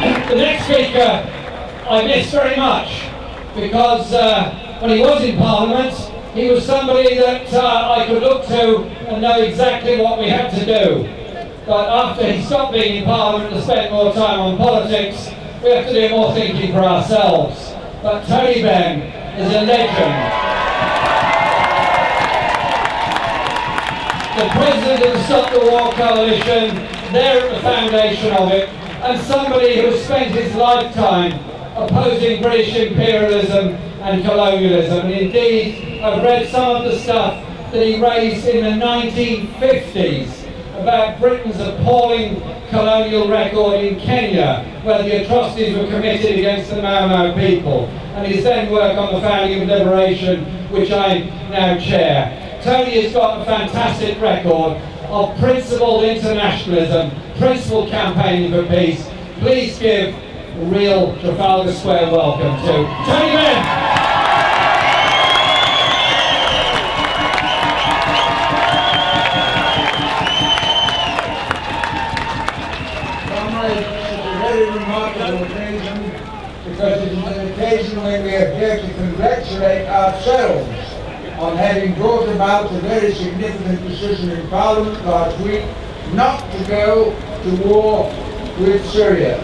The next speaker I miss very much because when he was in Parliament, he was somebody that I could look to and know exactly what we had to do. But after he stopped being in Parliament and spent more time on politics, we have to do more thinking for ourselves. But Tony Benn is a legend. The president of the Stop the War Coalition, there at the foundation of it, and somebody who has spent his lifetime opposing British imperialism and colonialism. And indeed, I've read some of the stuff that he raised in the 1950s about Britain's appalling colonial record in Kenya, where the atrocities were committed against the Mau Mau people, and his then work on the founding of liberation, which I now chair. Tony has got a fantastic record of principled internationalism, principled campaigning for peace. Please give a real Trafalgar Square welcome to Tony Benn. Occasion, because it is an occasion when we are here to congratulate ourselves on having brought about a very significant decision in Parliament last week not to go to war with Syria.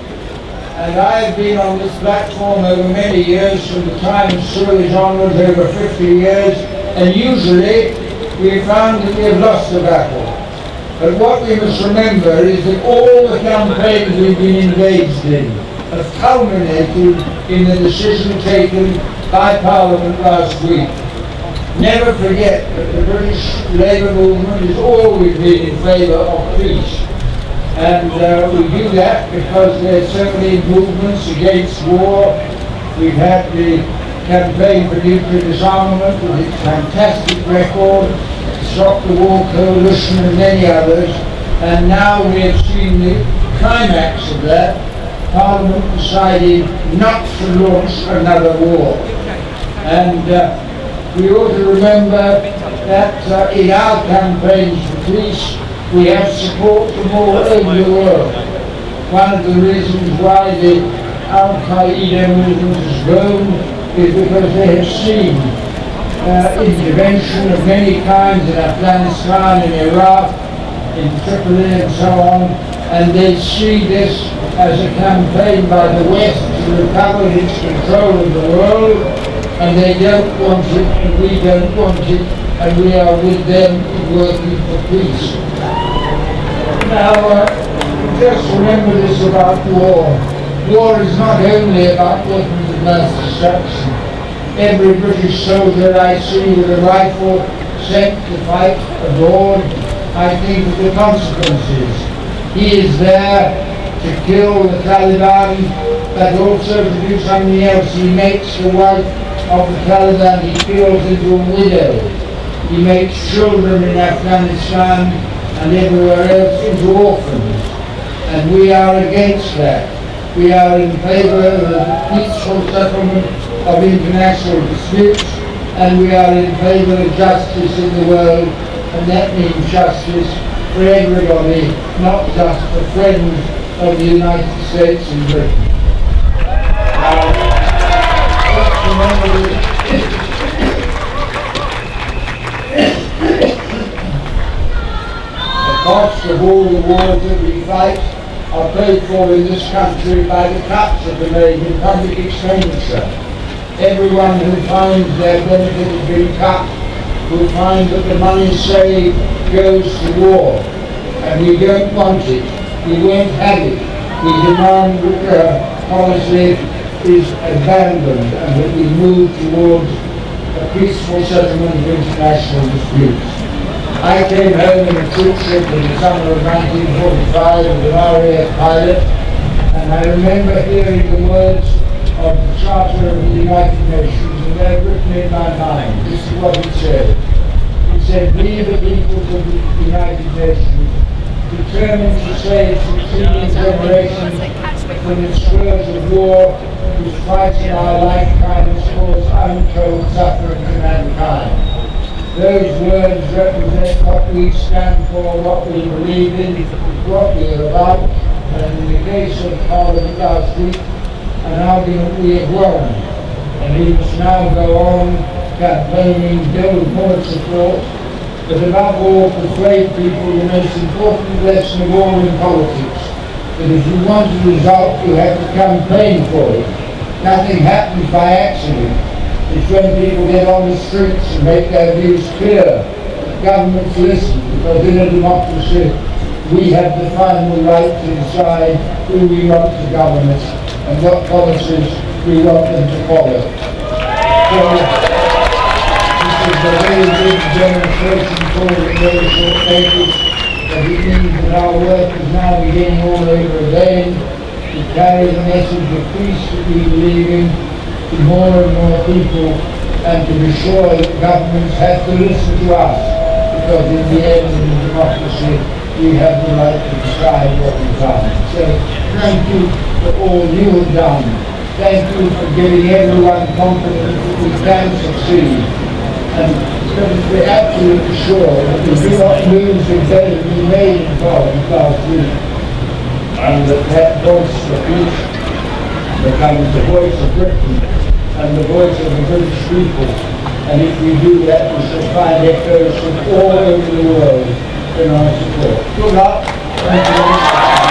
And I have been on this platform over many years, from the time of Suez onwards, over 50 years, and usually we found that we have lost the battle. But what we must remember is that all the campaigns we've been engaged in have culminated in the decision taken by Parliament last week. Never forget that the British Labour movement has always been in favour of peace. And we do that because there are so many movements against war. We've had the campaign for nuclear disarmament with its fantastic record, Stop the War Coalition and many others, and now we have seen the climax of that, Parliament deciding not to launch another war. And we ought to remember that in our campaigns for peace, we have support from all over the world. One of the reasons why the Al-Qaeda movement has grown is because they have seen intervention of many kinds in Afghanistan, in Iraq, in Tripoli and so on, and they see this as a campaign by the West to recover its control of the world, and they don't want it, and we don't want it, and we are with them in working for peace. Now, just remember this about war. War is not only about weapons of mass destruction. Every British soldier I see with a rifle sent to fight abroad, I think of the consequences. He is there to kill the Taliban, but also to do something else. He makes the wife of the Taliban he kills into a widow. He makes children in Afghanistan and everywhere else into orphans. And we are against that. We are in favour of the peaceful settlement of international disputes, and we are in favour of justice in the world, and that means justice for everybody, not just for friends of the United States and Britain. Let's remember this. The cost of all the wars that we fight are paid for in this country by the cuts that are made in public expenditure. Everyone who finds their benefit has been cut will find that the money saved goes to war, and we don't want it. We won't have it. We demand that policy is abandoned and that we move towards a peaceful settlement of international disputes. I came home in a troop ship in the summer of 1945 as an RAF pilot, and I remember hearing the words of the Charter of the United Nations, and they're written in my mind. This is what it said. It said, "We, the peoples of the United Nations, determined to save succeeding generations from the scourge of war, whose fights in our lifetime has caused untold suffering to mankind." Those words represent what we stand for, what we believe in, what we are about, and in the case of Parliament last week, an argument we have won, and he must now go on campaigning, build more support, but above all persuade people the most important lesson of all in politics, that if you want a result you have to campaign for it. Nothing happens by accident. It's when people get on the streets and make their views clear. Governments listen, because in a democracy we have the final right to decide who we want to govern us and what policies we want them to follow. So, this is a very good demonstration for the very short notice that it means that our work is now beginning all over again to carry the message of peace that we believe in to more and more people, and to be sure that governments have to listen to us, because in the end in democracy we have the right to decide what we've done. So thank you for all you have done. Thank you for giving everyone confidence that we can succeed. And let us be absolutely sure that we do not lose the day we made in Parliament last week, and that voice of peace becomes the voice of Britain and the voice of the British people. And if we do that, we shall find echoes from all over the world in our support. Good luck. Thank you.